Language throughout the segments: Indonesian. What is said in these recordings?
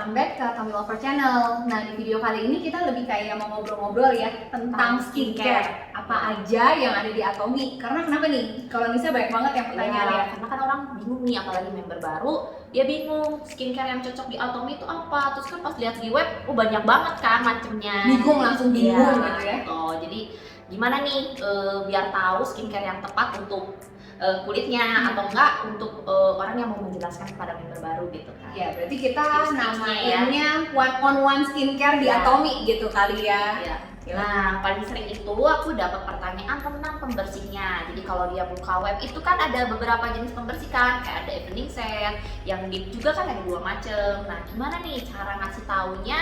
welcome back ke Tommy Lover Channel. Nah, di video kali ini kita lebih kayak mau ngobrol-ngobrol ya tentang skincare. Apa aja yang ada di Atomy? Karena kenapa nih? Kalau Nisa banyak banget yang pertanyaan ya. Karena kan orang bingung nih, apalagi member baru, dia bingung skincare yang cocok di Atomy itu apa. Terus kan pas lihat di web, banyak banget kan macemnya. Bingung, langsung bingung gitu ya. Jadi gimana nih biar tahu skincare yang tepat untuk kulitnya atau enggak untuk orang yang mau menjelaskan kepada member baru gitu kan. Ya, berarti kita Tips-tipsnya namainnya one on one skincare di Atomy gitu kali ya. Ya. Nah, paling sering itu aku dapat pertanyaan tentang pembersihnya. Jadi kalau dia buka web itu kan ada beberapa jenis pembersih kan, kayak ada evening set, yang deep juga kan ada 2 macam. Nah, gimana nih cara ngasih taunya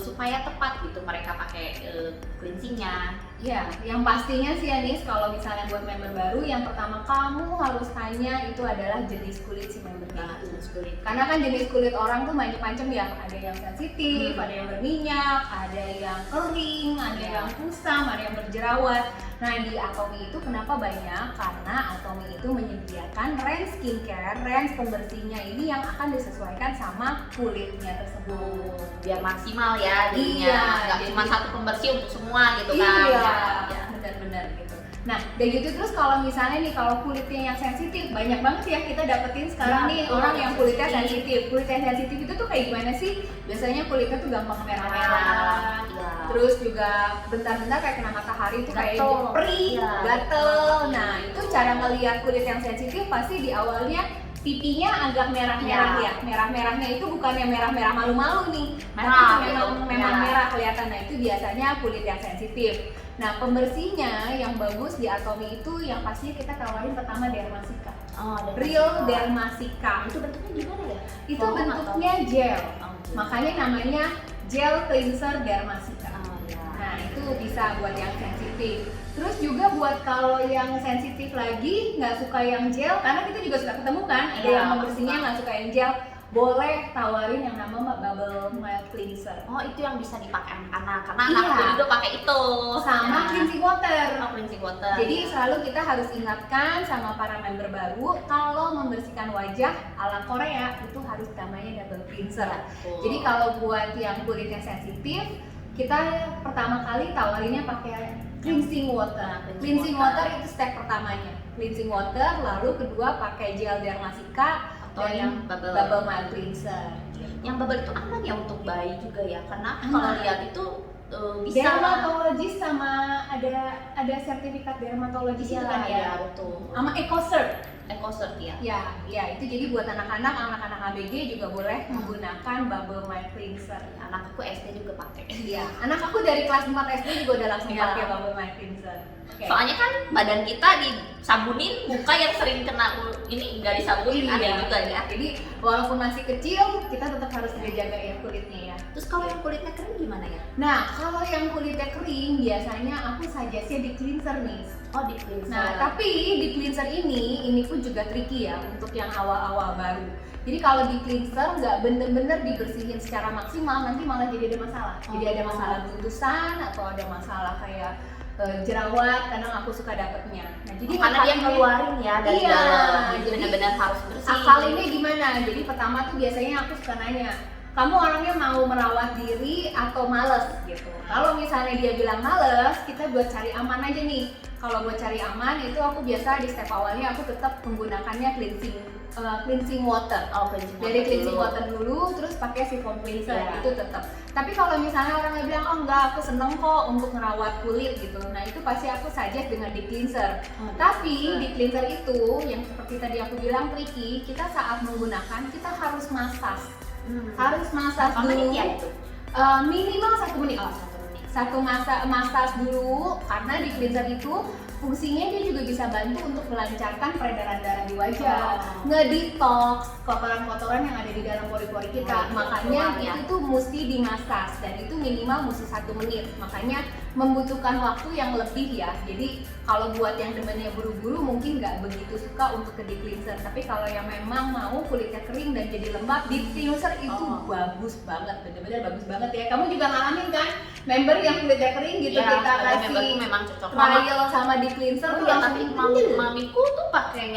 supaya tepat gitu mereka pakai cleansingnya? Ya, yang pastinya sih Anis, kalau misalnya buat member baru, yang pertama kamu harus tanya itu adalah jenis kulit si membernya. Jenis kulit. Karena kan jenis kulit orang tuh macam-macam ya, ada yang sensitif, ada yang berminyak, ada yang kering, ada yang kusam, ada yang berjerawat. Nah, di Atomy itu kenapa banyak? Karena Atomy itu menyediakan range skincare, range pembersihnya ini yang akan disesuaikan sama kulitnya tersebut. Biar maksimal ya jadinya, nggak cuma satu pembersih untuk semua gitu kan. Iya, benar-benar gitu. Nah, dan gitu terus kalau misalnya nih, kalau kulitnya yang sensitif, banyak banget ya kita dapetin sekarang nih orang yang kulitnya sensitif. Kulit yang sensitif itu tuh kayak gimana sih? Biasanya kulitnya tuh gampang merah-merah. Terus juga bentar-bentar kayak kena matahari itu kayak perih, gatel. Nah, itu cara ngelihat kulit yang sensitif pasti di awalnya pipinya agak merah-merah ya. Merah-merahnya itu bukan yang merah-merah malu-malu nih. Memang merah kelihatan. Nah, itu biasanya kulit yang sensitif. Nah, pembersihnya yang bagus di Atomy itu yang pastinya kita tawarin pertama Dermasica. Real Dermasica. Itu bentuknya gimana ya? Itu bentuknya gel. Makanya namanya gel cleanser Dermasica. Nah, itu bisa buat yang sensitif. Terus juga buat kalau yang sensitif lagi, nggak suka yang gel, karena kita juga suka ketemu kan, ada yang pembersihnya nggak suka yang gel, boleh tawarin yang nama Bubble Mild Cleanser. Oh, itu yang bisa dipakai anak-anak, karena anakku juga pakai itu. Sama cleansing water. Cleansing water. Jadi selalu kita harus ingatkan sama para member baru, kalau membersihkan wajah ala Korea itu harus namanya double cleanser. Jadi kalau buat yang kulitnya sensitif, kita pertama kali tawarinnya pakai cleansing water. Cleansing water itu step pertamanya. Cleansing water, lalu kedua pakai gel Dermasica atau yang bubble mild cleanser. Yang bubble itu aman ya untuk bayi juga ya, karena kalau lihat itu bisa dermatologis sama ada sertifikat dermatologis itu kan ya. Betul. Sama EcoCert ya. Ya, itu jadi buat anak-anak ABG juga boleh menggunakan bubble mild cleanser. Anak aku SD juga pakai. Iya, anak aku dari kelas 4 SD juga udah langsung pakai bubble mild cleanser. Soalnya kan badan kita disabunin, muka yang sering kena ini nggak disabunin ada juga ya. Jadi walaupun masih kecil, kita tetap harus jaga ya kulitnya ya. Terus kalau yang kulitnya kering gimana ya? Nah, kalau yang kulitnya kering biasanya aku suggest-nya di cleanser nih. Di cleanser. Nah, tapi di cleanser ini pun juga tricky ya untuk yang awal-awal baru. Jadi kalau di cleanser nggak bener-bener dibersihin secara maksimal, nanti malah jadi ada masalah. Jadi ada masalah buntusan atau ada masalah kayak jerawat, kadang aku suka dapetnya. Nah, jadi karena dia ngeluarin ya dari dalam, jadi benar-benar harus bersih. Akalinnya gimana? Jadi pertama tuh biasanya aku suka nanya, kamu orangnya mau merawat diri atau males gitu. Kalau misalnya dia bilang males, kita buat cari aman aja nih. Kalau buat cari aman itu aku biasa di step awalnya aku tetap menggunakannya cleansing water. Dari cleansing water dulu, terus pakai si foam cleanser itu tetap. Tapi kalau misalnya orangnya bilang oh enggak, aku seneng kok untuk merawat kulit gitu. Nah, itu pasti aku suggest dengan deep cleanser. Tapi di cleanser itu yang seperti tadi aku bilang tricky, kita saat menggunakan kita harus massage. Harus massage dulu. Minimal 1 menit. Massage dulu, karena di cleanser itu fungsinya dia juga bisa bantu untuk melancarkan peredaran darah di wajah, ngedetox kotoran-kotoran yang ada di dalam pori-pori kita. Makanya itu tuh mesti dimassage dan itu minimal mesti 1 menit. Makanya membutuhkan waktu yang lebih ya. Jadi kalau buat yang demennya buru-buru mungkin nggak begitu suka untuk ke deep cleanser. Tapi kalau yang memang mau kulitnya kering dan jadi lembab, deep cleanser itu bagus banget, bener-bener bagus banget ya. Kamu juga ngalamin kan member yang kulitnya kering gitu, kita kasih memang cocok trial sama deep cleanser tuh tapi mamiku tuh pakai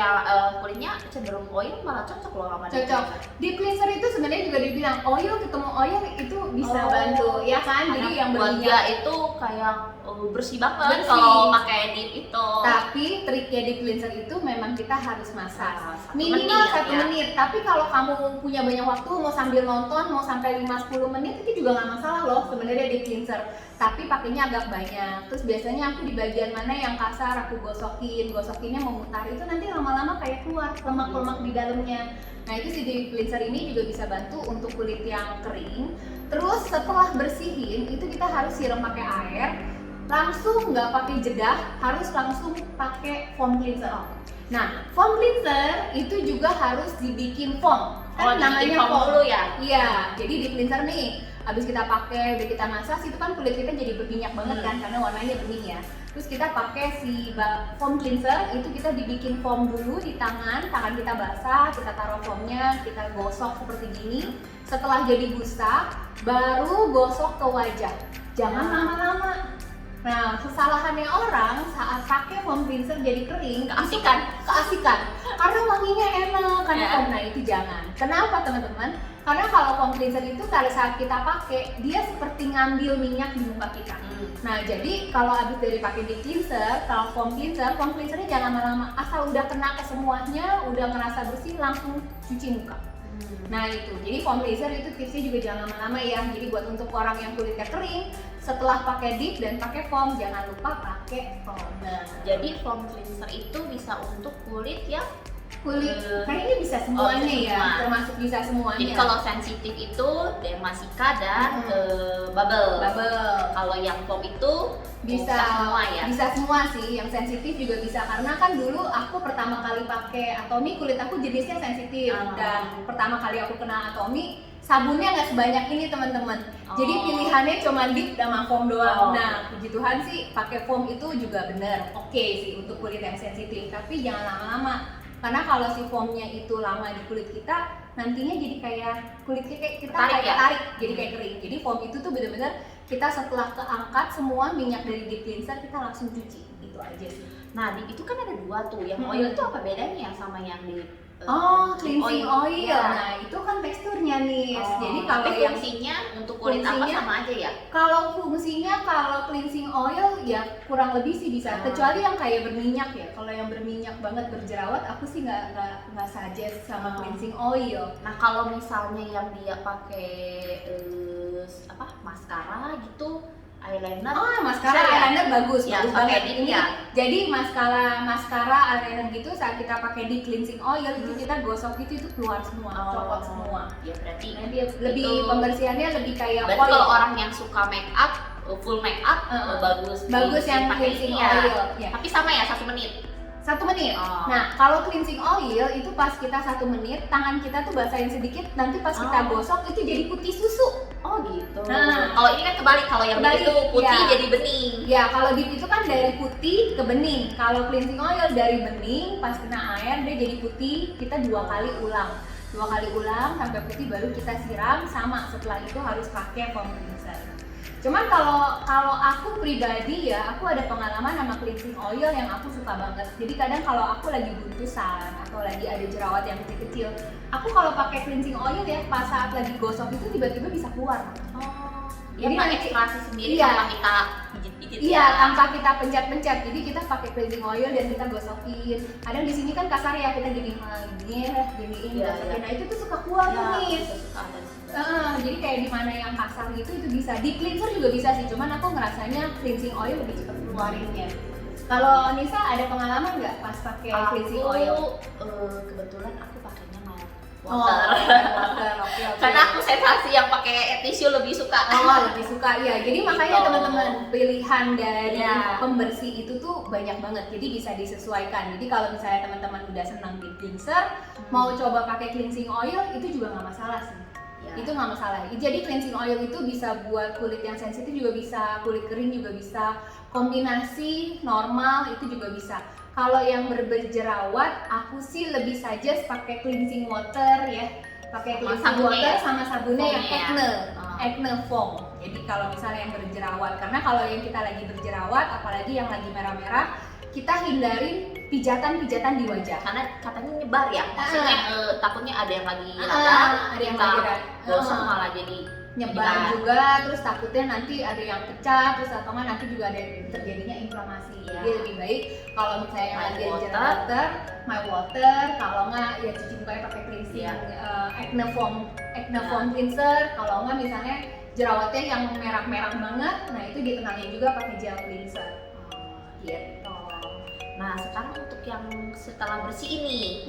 kulitnya cenderung oil malah cocok loh sama cocok. Deep cleanser itu sebenarnya juga bilang oil ketemu oil itu bisa Oh, bantu ya kan, jadi yang wajah berminyak. itu kayak bersih banget Bersih. kalau pakai dip itu. Tapi triknya di cleanser itu memang kita harus masak Satu minimal menit, 1 ya. menit. Tapi kalau kamu punya banyak waktu, mau sambil nonton, mau sampai 5-10 menit itu juga nggak masalah loh sebenarnya di cleanser. Tapi pakainya agak banyak. Terus biasanya aku di bagian mana yang kasar aku gosokinnya memutar, itu nanti lama-lama kayak keluar lemak-lemak di dalamnya. Nah itu si deep cleanser ini juga bisa bantu untuk kulit yang kering. Terus setelah bersihin itu kita harus siram pakai air, langsung nggak pakai jeda, harus langsung pakai foam cleanser. Nah foam cleanser itu juga harus dibikin foam. Oh, namanya foam dulu ya? Iya, jadi deep cleanser nih, habis kita pakai, udah kita masak, itu kan kulit kita jadi berminyak banget kan, karena warnanya bening ya. Terus kita pakai si foam cleanser, itu kita dibikin foam dulu di tangan kita basah, kita taruh foamnya, kita gosok seperti gini. Setelah jadi busa, baru gosok ke wajah. Jangan lama-lama. Nah, kesalahannya orang saat pakai foam cleanser jadi kering, keasikan. Karena wanginya enak, karena Ya. Nah itu jangan. Kenapa teman-teman? Karena kalau foam cleanser itu pada saat kita pakai, dia seperti ngambil minyak di muka kita. Nah, jadi kalau habis dari pakai deep cleanser, kalau foam cleansernya jangan lama-lama. Asal udah kena ke semuanya, udah ngerasa bersih, langsung cuci muka. Nah itu, jadi foam cleanser itu tipsnya juga jangan lama-lama ya. Jadi buat untuk orang yang kulitnya kering, setelah pakai dip dan pakai foam, jangan lupa pakai toner. Jadi foam cleanser itu bisa untuk kulit yang Kulit, kayaknya bisa semuanya bisa ya, semua. termasuk bisa semuanya. jadi kalau sensitif itu dermasika dan bubble. Kalau yang foam itu Bisa semua ya. Bisa semua sih, yang sensitif juga bisa, karena kan dulu aku pertama kali pakai Atomy, kulit aku jenisnya sensitif. Dan pertama kali aku kena Atomy, sabunnya nggak sebanyak ini teman-teman. Jadi pilihannya cuma dip sama foam doang. Nah puji Tuhan sih pakai foam itu juga bener, oke sih untuk kulit yang sensitif, tapi jangan lama-lama. Karena kalau si foamnya itu lama di kulit kita, nantinya jadi kayak kulitnya kayak kita tarik, jadi kayak kering. Jadi foam itu tuh bener-bener kita setelah keangkat semua minyak dari deep cleanser, kita langsung cuci, itu aja sih. Nah, dip itu kan ada dua tuh. Yang oil itu apa bedanya sama yang di cleansing oil. Ya. Nah itu kan teksturnya nih. Jadi kalau tapi yang fungsinya untuk kulit apa fungsinya- sama aja ya? kalau fungsinya, kalau cleansing oil ya kurang lebih sih bisa, kecuali yang kayak berminyak ya. Kalau yang berminyak banget berjerawat, aku sih nggak suggest sama cleansing oil. Nah, kalau misalnya yang dia pakai maskara gitu, eyeliner. Maskara bisa ya? eyeliner bagus, Ya, bagus pakai banget dip ini. ya. Jadi maskara eyeliner gitu saat kita pakai di cleansing oil itu kita gosok itu keluar semua, copot semua. Ya berarti. Nah, dia lebih itu- pembersihannya lebih kayak Berarti oil. kalau orang yang suka make up, full make up, bagus yang pakai cleansing ini ya. oil. Ya. Tapi sama ya 1 menit. 1 menit. Nah, kalau cleansing oil itu pas kita 1 menit, tangan kita tuh basahin sedikit, nanti pas kita gosok itu jadi putih susu. Oh gitu. Nah. Kalau ini kan kebalik, kalau yang Kebalik, itu putih ya. jadi bening. Ya, kalau dip itu kan dari putih ke bening. Kalau cleansing oil dari bening, pas kena air dia jadi putih, kita 2 kali ulang. 2 kali ulang sampai putih baru kita siram, sama setelah itu harus pakai foam cleanser. Cuman kalau aku pribadi ya, aku ada pengalaman sama cleansing oil yang aku suka banget. Jadi kadang kalau aku lagi buntusan atau lagi ada jerawat yang kecil-kecil, aku kalau pakai cleansing oil ya, pas saat lagi gosok itu tiba-tiba bisa keluar. Jadi nanti- ekstraksi sendiri iya. tanpa kita pijit-pijit Iya, tanpa kita pencet-pencet. Jadi kita pakai cleansing oil dan kita gosokin. Kadang di sini kan kasar ya, kita giniin, giniin, Iya, gosokin. iya. Nah itu tuh suka keluar nih. suka ada. Jadi kayak di mana yang kasar gitu itu bisa. Di cleanser juga bisa sih, cuman aku ngerasanya cleansing oil lebih cepat keluarinnya. Kalau Nisa ada pengalaman nggak pas pakai cleansing oil? Kebetulan aku pakainya mild Oh, water. oke. Karena aku sensasi yang pakai tisu lebih suka. Lebih suka ya. Jadi makanya Gitu. teman-teman, pilihan dari Ya. pembersih itu tuh banyak banget. Jadi bisa disesuaikan. Jadi kalau misalnya teman-teman udah senang di cleanser, mau coba pakai cleansing oil itu juga nggak masalah sih. Ya. Itu nggak masalah. Jadi cleansing oil itu bisa buat kulit yang sensitif juga bisa, kulit kering juga bisa, kombinasi normal itu juga bisa. Kalau yang berjerawat, aku sih lebih suggest pakai cleansing water ya, pakai Sama cleansing sabunnya water ya? sama sabunnya yang Foamnya ya? acne foam. Jadi kalau misalnya yang berjerawat, karena kalau yang kita lagi berjerawat, apalagi yang lagi merah-merah, kita hindarin pijatan-pijatan di wajah. Karena katanya nyebar ya, maksudnya takutnya ada yang lagi Ada yang lagi gosong malah jadi nyebar juga, terus takutnya nanti ada yang pecah, terus atau nggak nanti juga ada yang terjadinya inflamasi. Jadi lebih baik kalau misalnya lagi water, my water, kalau nggak ya cuci mukanya pakai cleansing, acne foam cleanser. Kalau nggak misalnya jerawatnya yang merah-merah banget, nah itu ditenangin juga pakai gel cleanser. Gitu. Nah sekarang untuk yang setelah bersih ini,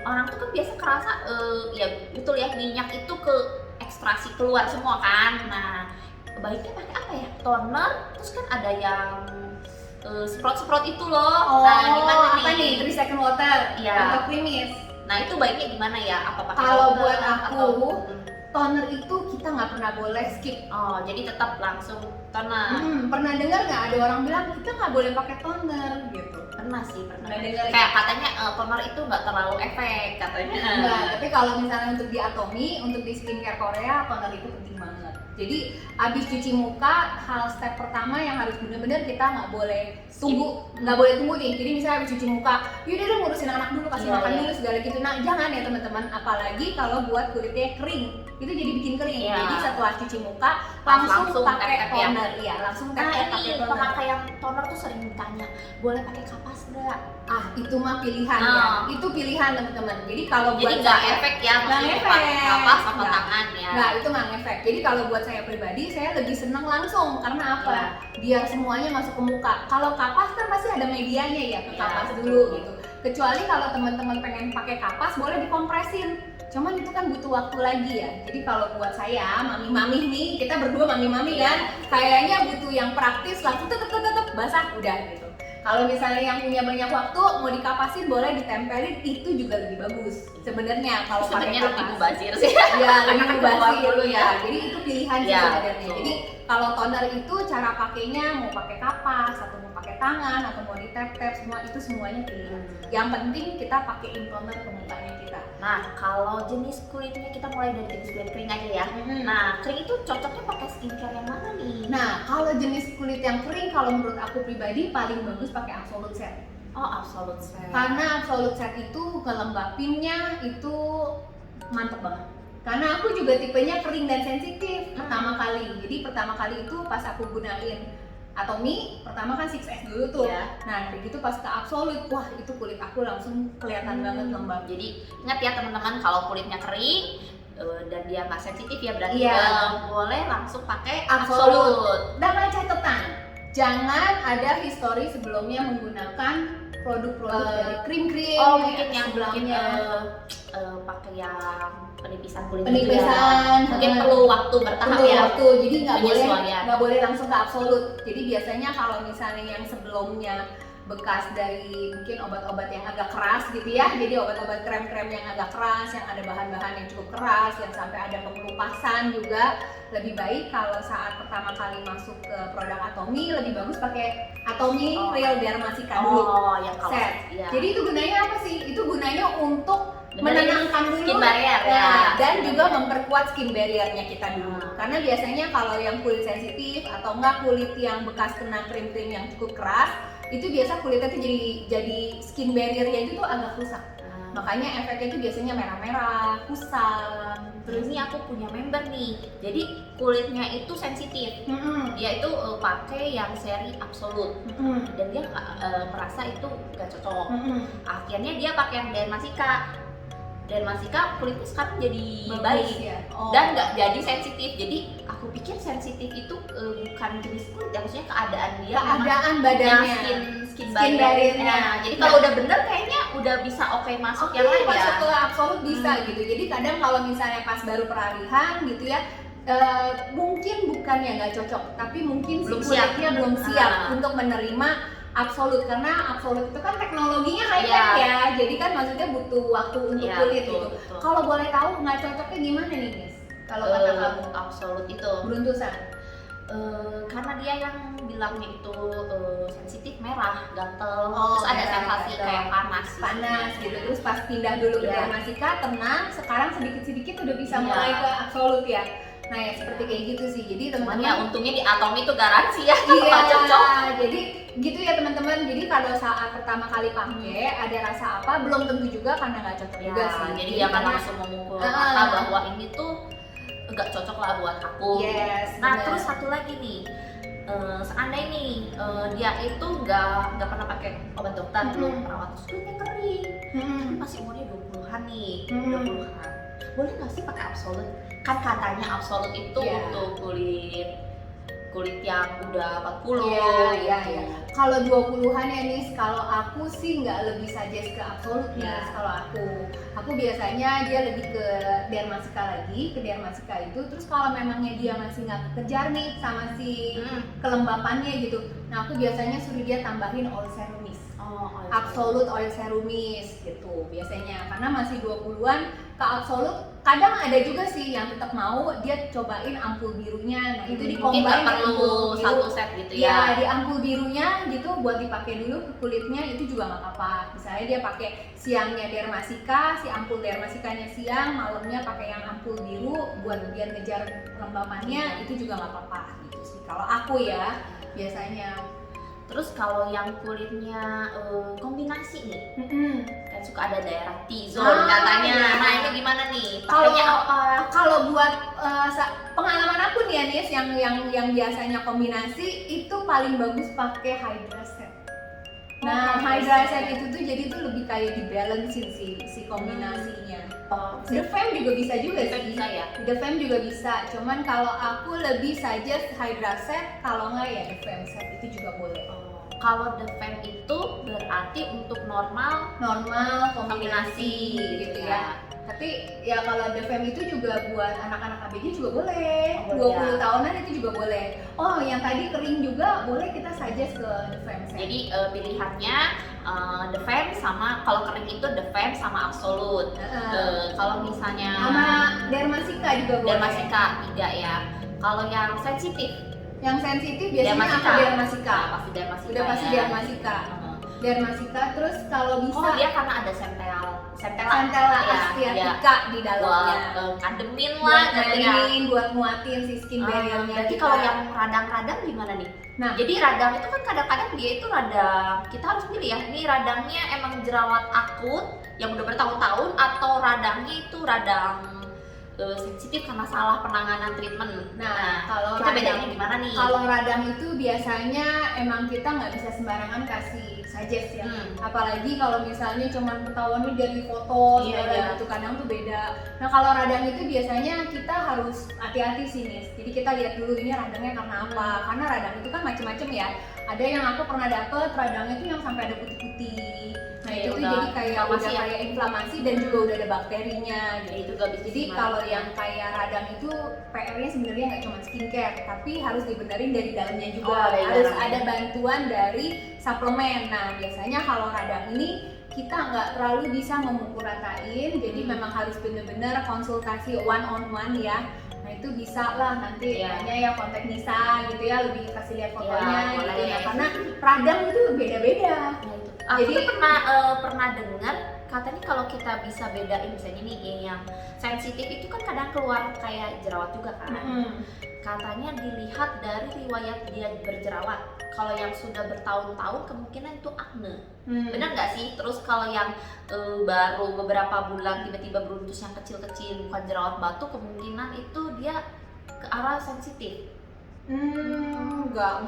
orang tuh kan biasa kerasa ya betul ya, minyak itu ke ekstraksi keluar semua kan. Nah baiknya pakai apa ya? Toner, terus kan ada yang semprot itu loh. Nah gimana apa nih? 3 second water atau creamies. Nah itu baiknya gimana ya? Apa pakai kalau buat aku toner itu kita nggak pernah boleh skip. Oh jadi tetap langsung toner. Pernah dengar nggak ada orang bilang kita nggak boleh pakai toner gitu? Pernah sih, pernah dengar. Kayak katanya toner itu nggak terlalu efek katanya. Enggak, tapi kalau misalnya untuk di Atomy, untuk di skincare Korea, toner itu penting banget. Jadi abis cuci muka, hal step pertama yang harus benar-benar kita nggak boleh tunggu, nih. Jadi misalnya abis cuci muka, yaudah dong ngurusin anak dulu, kasih makan dulu segala gitu. Nah jangan ya teman-teman, apalagi kalau buat kulitnya kering, itu jadi bikin kering. Jadi setelah cuci muka langsung pakai toner, langsung pakai toner. Pemakaian toner tuh sering ditanya, boleh pakai kapas nggak? Itu mah pilihan ya, itu pilihan teman-teman. Jadi kalau buat nggak efek ya, nggak efek, kapas sama tangan ya. Nggak, itu nggak efek. Jadi kalau buat saya pribadi, saya lebih senang langsung. Karena apa? Biar semuanya masuk ke muka. Kalau kapas kan pasti ada medianya ya, ke kapas dulu gitu. Kecuali kalau teman-teman pengen pakai kapas, boleh dikompresin. Cuman itu kan butuh waktu lagi ya. Jadi kalau buat saya, mami-mami nih, kita berdua mami-mami kan, kayaknya butuh yang praktis langsung tetep basah udah gitu. Kalau misalnya yang punya banyak waktu mau dikapasin boleh ditempelin, itu juga lebih bagus sebenarnya kalau pakai kapas. Lebih mubazir sih. Ya lebih mubazir dulu ya. Jadi itu pilihan sih sebenarnya. Jadi kalau toner itu cara pakainya mau pakai kapas atau mau pakai tangan atau mau ditap-tap, semua itu semuanya pilihan. Yang penting kita pakein toner ke mukanya kita. Nah kalau jenis kulitnya, kita mulai dari jenis kulit kering aja ya. Nah kering itu cocoknya pakai skincare yang mana nih? Nah kalau jenis kulit yang kering, kalau menurut aku pribadi paling bagus pakai Absolute Set. Absolute Set. Karena Absolute Set itu kelembapinnya itu mantep banget. Karena aku juga tipenya kering dan sensitif pertama kali. Jadi pertama kali itu pas aku gunain Atomy, pertama kan 6S dulu tuh. Nah begitu pas ke Absolute, wah itu kulit aku langsung kelihatan banget lembab. Jadi ingat ya teman-teman, kalau kulitnya kering dan dia nggak sensitif ya berarti boleh langsung pakai Absolute. Dan catatan, jangan ada histori sebelumnya menggunakan produk-produk dari krim-krim mungkin yang sebelumnya pakai yang penipisan kulit mungkin perlu waktu bertahap jadi nggak boleh langsung ke Absolute. Jadi biasanya kalau misalnya yang sebelumnya bekas dari mungkin obat-obat yang agak keras gitu ya, jadi obat-obat krem-krem yang agak keras, yang ada bahan-bahan yang cukup keras, yang sampai ada pengelupasan juga, lebih baik kalau saat pertama kali masuk ke produk Atomy, lebih bagus pakai Atomy Real Dermacika dulu set. Jadi itu gunanya apa sih? Itu gunanya untuk menenangkan dulu skin barrier dan juga memperkuat skin barriernya kita dulu. Karena biasanya kalau yang kulit sensitif atau enggak kulit yang bekas kena krim-krim yang cukup keras, itu biasa kulitnya tuh jadi skin barriernya itu tuh agak rusak. Makanya efeknya itu biasanya merah-merah, kusam. Terus ini aku punya member nih, jadi kulitnya itu sensitif. Dia itu pakai yang seri Absolute dan dia merasa itu gak cocok. Akhirnya dia pakai yang Dermacika kulitnya sekarang jadi baik dan nggak jadi sensitif. Jadi aku pikir sensitif itu bukan jenis kulit ya, maksudnya keadaan badannya, skin barriernya. Jadi kalau udah bener kayaknya udah bisa masuk yang lain ya. Masuk ke Absolute bisa gitu. Jadi kadang kalau misalnya pas baru peralihan gitu ya, mungkin bukan yang nggak cocok, tapi mungkin kulitnya belum siap untuk menerima Absolute, karena Absolute itu kan teknologinya high-tech ya, jadi kan maksudnya butuh waktu untuk kulit gitu. Kalau boleh tahu nggak cocoknya gimana nih guys? Kalau kata kamu Absolute itu beruntusan? Karena dia yang bilangnya itu sensitif, merah, gatel, terus ada sensasi kayak panas gitu. Terus pas pindah dulu ke Dermacika tenang, sekarang sedikit-sedikit udah bisa mulai ke Absolute ya. Nah ya seperti kayak gitu sih. Jadi Cuman teman-teman ya untungnya di Atomy itu garansi ya iya, kalau cocok. jadi gitu ya teman-teman. Jadi kalau saat pertama kali pakai ada rasa apa belum tentu juga karena nggak cocok Ya, juga sih. jadi jangan karena- langsung memukul rata bahwa ini tuh nggak cocok lah buat aku. Yes, Nah bener. terus satu lagi nih, seandainya nih dia itu nggak pernah pakai obat dokter, belum perawat, terus kulitnya kering, Mm-mm. kan masih umurnya 20-an nih, Hmm. 20-an. Boleh nggak sih pakai Absolut? Kan katanya Absolut itu Iya. untuk kulit yang udah 40 Iya, iya, gitu. iya. Kalau 20-an ya nih, kalau aku sih nggak lebih suggest ke Absolut nih. Ya. Kalau aku biasanya dia lebih ke Dermasika lagi, ke Dermasika itu. Terus kalau memangnya dia masih nggak kekejar nih sama si kelembapannya gitu, nah aku biasanya suruh dia tambahin oil serumis. Oh, Absolut oil serumis gitu biasanya, karena masih 20-an ke Absolut. Kadang ada juga sih yang tetap mau dia cobain ampul birunya, nah itu Mungkin dicombine nggak dengan perlu ampul biru. satu set gitu Ya, ya. di ampul birunya gitu buat dipakai dulu ke kulitnya itu juga nggak apa-apa. Misalnya dia pakai siangnya Dermasika, si ampul Dermasikanya siang, malamnya pakai yang ampul biru buat biar ngejar kelembapannya, itu juga nggak apa-apa gitu sih. Kalau aku ya biasanya. Terus kalau yang kulitnya kombinasi nih, kan suka ada daerah T-zone katanya. iya. Nah ini gimana nih? Kalau Pakainya apa? kalau buat pengalaman aku nih ya Nis, yang biasanya kombinasi itu paling bagus pakai Hydra Set. Nah, Hydra Set itu tuh jadi tuh lebih kayak dibalancein si kombinasinya. The Femme juga bisa juga Kan sih. bisa ya. The Femme juga bisa. Cuman kalau aku lebih suggest Hydra Set, kalau nggak ya The Femme Set itu juga boleh. Kalau The Femme itu berarti untuk normal Normal kombinasi gitu ya. Tapi ya kalau The Femme itu juga buat anak-anak ABG juga boleh. Oh, 20 ya. tahunan itu juga boleh. Oh, yang tadi kering juga boleh kita suggest ke The Femme Set. Jadi pilihannya The Femme sama, kalau kering itu The Femme sama Absolut. Kalau misalnya sama Dermasika juga boleh. Dermasika 3 ya. Kalau yang sensitif, Yang sensitif biasanya aku Dermasika. Pasti Dermasika. Udah pasti ya. Dermasika. Dermasika terus kalau bisa Oh dia karena ada sentela Centella ya, Astiatica di dalamnya. buat ngademin Buat lah gitu ya. ngademin, buat nguatin si skin barrier-nya. Berarti kita. kalau yang radang-radang gimana nih? Nah, Jadi radang itu kan kadang-kadang dia itu radang, kita harus pilih ya, ini radangnya emang jerawat akut yang udah bertahun-tahun atau radangnya itu radang sensitif karena salah penanganan treatment. Nah, kalau kita radang- bedainnya gimana nih? kalau radang itu biasanya emang kita nggak bisa sembarangan kasih suggest ya. Apalagi kalau misalnya cuman ketahuannya dari foto Iya, segala iya. gitu, kadang tuh beda. Nah kalau radang itu biasanya kita harus hati-hati sih Nis. Jadi kita lihat dulu ini radangnya karena apa. Karena radang itu kan macem-macem ya. Ada yang aku pernah dapet radangnya itu yang sampai ada putih-putih. Nah Kayak itu tuh udah jadi kayak inflamasi udah ya? kayak inflamasi dan juga udah ada bakterinya gitu. Jadi itu gak bisa Jadi gimana. kalau yang kayak radang itu PR-nya sebenarnya nggak cuma skincare, tapi harus dibenerin dari dalamnya juga. Oh, dari Harus dalamnya. ada bantuan dari suplemen. Nah biasanya kalau radang ini kita nggak terlalu bisa memukul ratain, jadi memang harus bener-bener konsultasi one on one ya. Nah itu bisa lah nanti Iya. tanya ya kontak Nisa gitu ya, lebih kasih lihat fotonya Iya, gitu boleh. ya. Karena radang itu beda-beda. Nah, itu. Aku Jadi- tuh pernah dengar katanya kalau kita bisa bedain misalnya nih yang sensitif itu kan kadang keluar kayak jerawat juga kan. Katanya dilihat dari riwayat dia berjerawat. Kalau yang sudah bertahun-tahun kemungkinan itu akne. Benar nggak sih? Terus kalau yang baru beberapa bulan tiba-tiba beruntus yang kecil-kecil bukan jerawat batu, kemungkinan itu dia ke arah sensitif. Enggak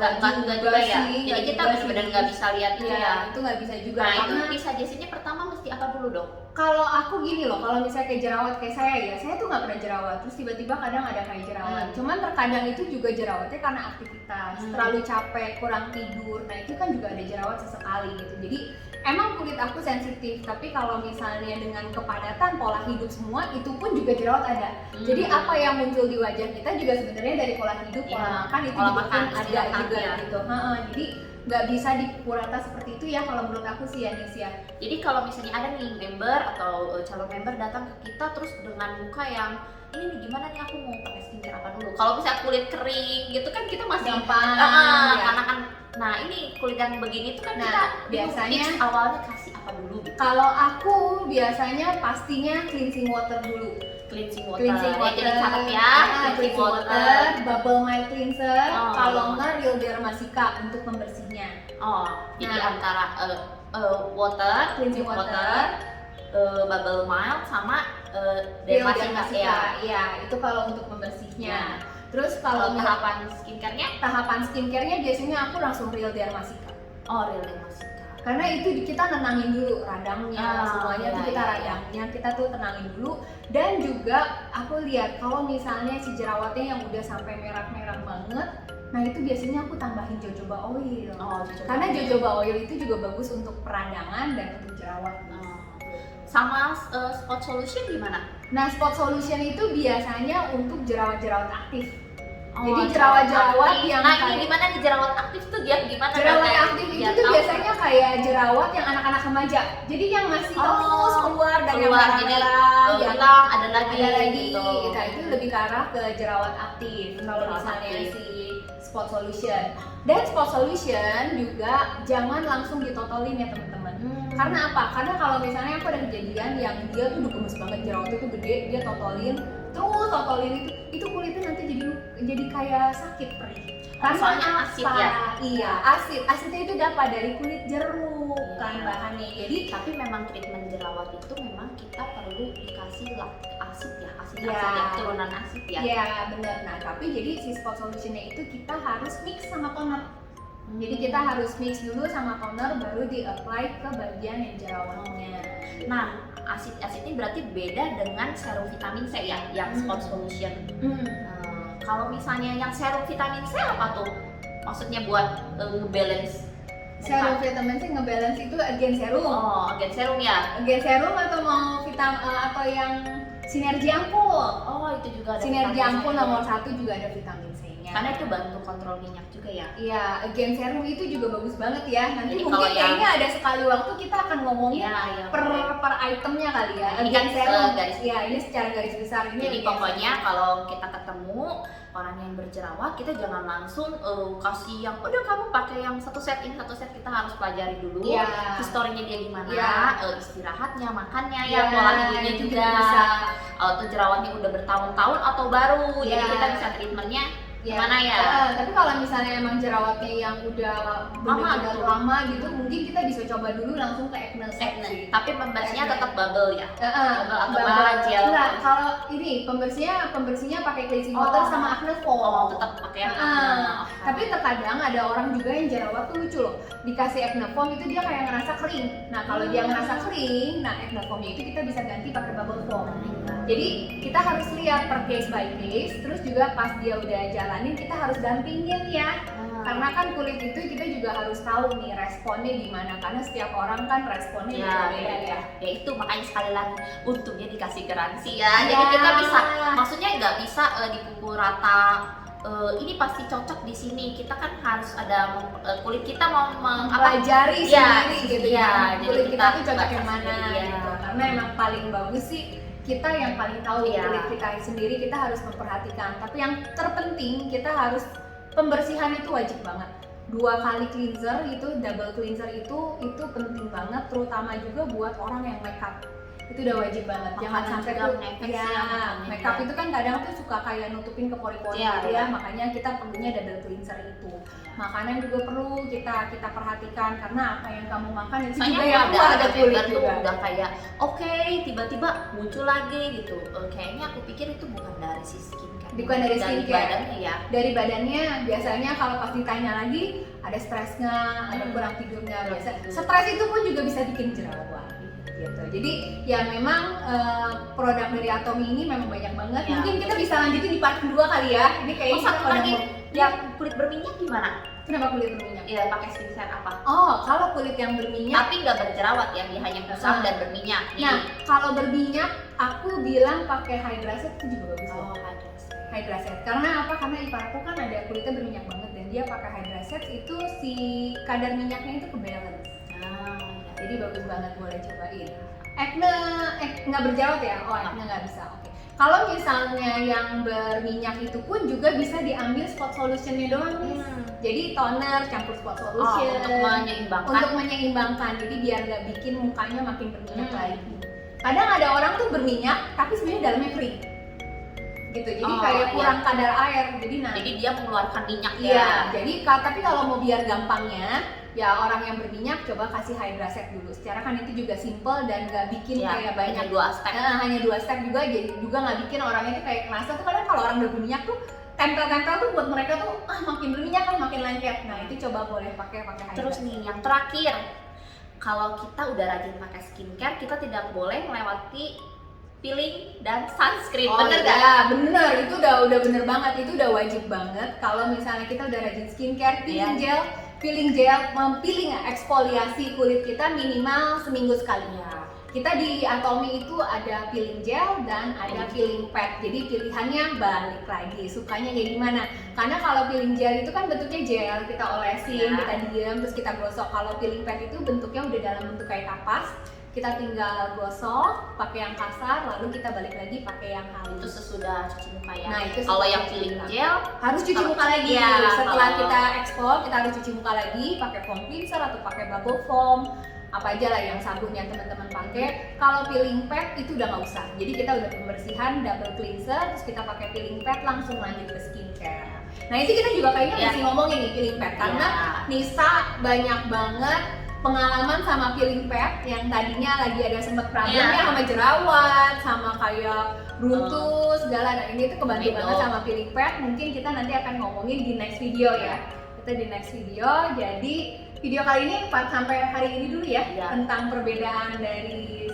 juga ya. sih, Jadi nggak kita juga benar-benar sih. nggak bisa lihat itu Iya, ya. itu nggak bisa juga. Nah itu Karena bisa jadinya pertama mesti apa dulu dong? kalau aku gini loh, kalau misalnya kayak jerawat kayak saya ya, saya tuh nggak pernah jerawat, terus tiba-tiba kadang ada kayak jerawat. Cuman terkadang itu juga jerawatnya karena aktivitas, terlalu capek, kurang tidur. Nah itu kan juga ada jerawat sesekali gitu. Jadi emang kulit aku sensitif, tapi kalau misalnya dengan kepadatan pola hidup semua, itu pun juga jerawat ada. Jadi apa yang muncul di wajah kita juga sebenarnya dari pola hidup, pola Ya, makan itu pola juga makan, kan ada istirahat juga ya. gitu. Jadi nggak bisa dipukul rata seperti itu ya kalau menurut aku sih ya Nis ya. Jadi kalau misalnya ada nih member atau calon member datang ke kita terus dengan muka yang ini nih gimana nih aku mau pakai skincare apa dulu? Kalau misalnya kulit kering gitu kan kita masih Gampang, ya. karena kan. Nah ini kulit yang begini tuh kan Nah, kita biasanya- tips awalnya kasih apa dulu? Gitu. Kalau aku biasanya pastinya cleansing water dulu. cleansing water. Cleansing water, Jadi catat ya, cleansing water, bubble mild cleanser, kalau enggak Real Dermasica untuk pembersihnya. Oh, jadi Nah. antara water, Cleansing water, bubble mild sama Real Dermasica Dermasica, ya. iya itu kalau untuk pembersihnya. Ya. Terus Kalau kalau tahapan skincare-nya, tahapan skincare-nya biasanya aku langsung Real Dermasica. Real Dermasica. Karena itu kita nenangin dulu radangnya, semuanya tuh kita radangnya, kita tuh tenangin dulu. Dan juga aku lihat kalau misalnya si jerawatnya yang udah sampai merah-merah banget, nah itu biasanya aku tambahin jojoba oil. Karena jojoba oil itu juga bagus untuk peradangan dan untuk jerawat. Sama spot solution gimana? Nah, spot solution itu biasanya untuk jerawat-jerawat aktif. Oh, Jadi jerawat-jerawat aktif. yang Nah, kayak- ini gimana nih jerawat aktif tuh dia gimana? Jerawat Kayak aktif itu biar tuh tahu. biasanya kayak jerawat yang anak-anak remaja. Jadi yang masih terus keluar dan yang keluar, jadi merah-merah, yang hilang ada lagi gitu. gitu. Nah, itu lebih ke arah ke jerawat aktif. Kalau Jerawat misalnya aktif. si spot solution. Dan spot solution juga jangan langsung ditotolin ya teman-teman. Karena apa? Karena kalau misalnya aku ada kejadian yang dia tuh udah gemes banget, jerawatnya tuh gede, dia totolin, terus totolin itu kulitnya nanti jadi kayak sakit perih. Karena Soalnya asid ya? Iya, asidnya itu dapat dari kulit jeruk kan bahannya. Jadi tapi memang treatment jerawat itu memang kita perlu dikasih asid ya, Ya. asid ya, turunan asid ya. iya benar. Nah tapi jadi si spot solutionnya itu kita harus mix sama toner. Jadi kita harus mix dulu sama toner baru di-apply ke bagian yang jerawatnya. Nah, asid ini berarti beda dengan serum vitamin C ya, yang spot solution. Kalau misalnya yang serum vitamin C apa tuh? Maksudnya buat ngebalance Serum vitamin C ngebalance itu agen serum. agen serum ya? Agen serum atau mau atau yang sinergi ampul. Itu juga ada Sinergi vitamin ampul C. nomor 1 juga ada vitamin C-nya. Karena itu bantu kontrol minyak juga ya. Iya, agen serum itu juga bagus banget ya. Nanti Jadi mungkin kalau kayaknya ada sekali waktu kita akan ngomongin Iya, per itemnya kali ya. Ini Agen kan serum. garis- Iya, ini secara garis besar ini. Jadi agen pokoknya kalau kita ketemu orang yang berjerawat, kita jangan langsung kasih yang udah kamu pakai yang satu set ini satu set, kita harus pelajari dulu Iya. historinya dia gimana, Iya. istirahatnya, makannya Iya, ya, pola hidupnya itu juga. bisa. Tuh jerawatnya udah bertahun-tahun atau baru, jadi Iya. kita bisa treatmentnya Ya. gimana ya? Tapi kalau misalnya emang jerawatnya yang udah benar-benar gitu. lama gitu, mungkin kita bisa coba dulu langsung ke acne set sih. Tapi pembersihnya Acne. tetap bubble ya. Bubble atau Bubble. gel. Enggak, kalau ini pembersihnya pakai cleansing water sama acne foam. Tetap pakai yang Tapi terkadang ada orang juga yang jerawat tuh lucu loh, dikasih acne foam itu dia kayak ngerasa kering. Nah kalau dia ngerasa kering, nah acne foamnya itu kita bisa ganti pakai bubble foam. Jadi kita harus lihat per case by case, terus juga pas dia udah jalanin kita harus dampingin ya. Karena kan kulit itu kita juga harus tahu nih responnya gimana, karena setiap orang kan responnya beda-beda ya. Ya itu makanya sekali lagi untungnya dikasih garansi ya. Jadi Ya. kita bisa, maksudnya nggak bisa dipukul rata. Ini pasti cocok di sini. Kita kan harus ada kulit kita mau Mempelajari Iya, sendiri gitu iya, ya. jadi Kulit kita tuh cocok baca yang mana sendiri, ya. gitu. Karena emang paling bagus sih kita yang paling tahu Iya. kulit kita sendiri, kita harus memperhatikan. Tapi yang terpenting kita harus pembersihan itu wajib banget. 2 kali cleanser itu, double cleanser itu penting banget, terutama juga buat orang yang makeup. Itu udah wajib banget. Jangan Makanan sampai juga tuh ngefek ya, sih ya, makannya makeup ya. itu kan kadang tuh suka kayak nutupin ke pori-pori Iya, gitu iya. ya. Makanya kita perlunya double cleanser itu. Makanan juga perlu kita perhatikan karena apa yang kamu makan itu Soalnya juga yang ada keluar ke kulit tuh juga. udah kayak oke, tiba-tiba muncul lagi gitu. Kayaknya aku pikir itu bukan dari si skincare. Bukan dari skincare. badannya ya. Dari badannya biasanya kalau pas ditanya lagi ada stres nggak, ada kurang tidur nggak, biasa. Stres itu pun juga bisa bikin jerawat gitu. Jadi ya memang produk dari Atomy ini memang banyak banget. Ya. Mungkin kita bisa lanjutin di part kedua kali ya. Ini kayaknya kita Satu pada lagi, mau- yang kulit berminyak gimana? Kenapa kulit berminyak? Ya pakai skincare apa? Oh, kalau kulit yang berminyak. Tapi nggak berjerawat ya, dia hanya kusam dan berminyak. Nah, kalau berminyak, aku bilang pakai Hydra Set itu juga bagus. ada. Hydra Set. Karena apa? Karena ipar aku kan ada kulitnya berminyak banget dan dia pakai Hydra Set itu si kadar minyaknya itu ke balance. Jadi bagus banget, boleh cobain. Acne nggak berjerawat ya? Oh, acne nggak bisa. Oke. Kalau misalnya yang berminyak itu pun juga bisa diambil spot solutionnya doang nih. Jadi toner campur spot solution untuk menyeimbangkan. untuk menyeimbangkan. Jadi biar nggak bikin mukanya makin berminyak lagi. Kadang ada orang tuh berminyak tapi sebenarnya dalamnya kering gitu, jadi Oh, kayak iya. kurang kadar air, jadi Jadi dia mengeluarkan minyak iya, ya. jadi tapi kalau mau biar gampangnya, ya orang yang berminyak coba kasih Hydraset dulu. Secara kan itu juga simple dan nggak bikin Ya, kayak banyak. hanya 2 step. Hanya 2 step juga, jadi juga nggak bikin orangnya tuh kayak kerasa tuh. Kadang kalau orang udah berminyak tuh tempel-tempel tuh buat mereka tuh makin berminyak kan makin lengket. Nah itu coba boleh pakai Hydraset. Terus nih yang terakhir, kalau kita udah rajin pakai skincare, kita tidak boleh melewati peeling dan sunscreen. Oh Bener gak? iya, bener, itu udah bener banget, itu udah wajib banget. Kalau misalnya kita udah rajin skincare, peeling gel, mempeeling eksfoliasi kulit kita minimal seminggu sekali. Kita di Atomy itu ada peeling gel dan ada peeling pad. Jadi pilihannya balik lagi, sukanya kayak gimana. Karena kalau peeling gel itu kan bentuknya gel, kita olesin, kita diem, terus kita gosok. Kalau peeling pad itu bentuknya udah dalam bentuk kayak kapas. Kita tinggal gosok pakai yang kasar, lalu kita balik lagi pakai yang halus. Itu sesudah cuci muka ya. Nah, itu kalau setelah yang cuci peeling muka. gel Harus cuci muka lagi. Iya, Setelah kalau- kita ekspor, kita harus cuci muka lagi pakai foam cleanser atau pakai bubble foam, apa aja lah yang sabun yang teman-teman pakai. Kalau peeling pad itu udah nggak usah. Jadi kita udah pembersihan double cleanser, terus kita pakai peeling pad langsung lanjut ke skincare. Nah itu kita juga kayaknya Iya. mesti ngomongin nih peeling pad karena Nisa banyak banget pengalaman sama peeling pad yang tadinya lagi ada sempet problemnya sama jerawat, sama kayak runtuh segala. Nah ini tuh kebantu Gitu. banget sama peeling pad. Mungkin kita nanti akan ngomongin di next video ya. Kita di next video. Jadi video kali ini sampai hari ini dulu ya, tentang perbedaan dari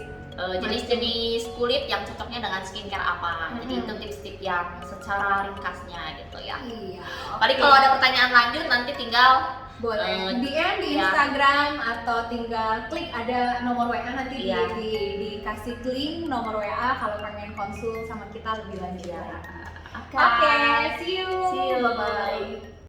jenis-jenis kulit yang cocoknya dengan skincare apa. Jadi Mm-mm. itu tips-tips yang secara ringkasnya gitu ya. Iya. Paling oke. kalau ada pertanyaan lanjut nanti tinggal boleh DM di ya. Instagram atau tinggal klik ada nomor WA nanti Iya. dikasih link nomor WA kalau pengen konsul sama kita lebih lanjut. ya. Oke, see you. See you. Bye bye.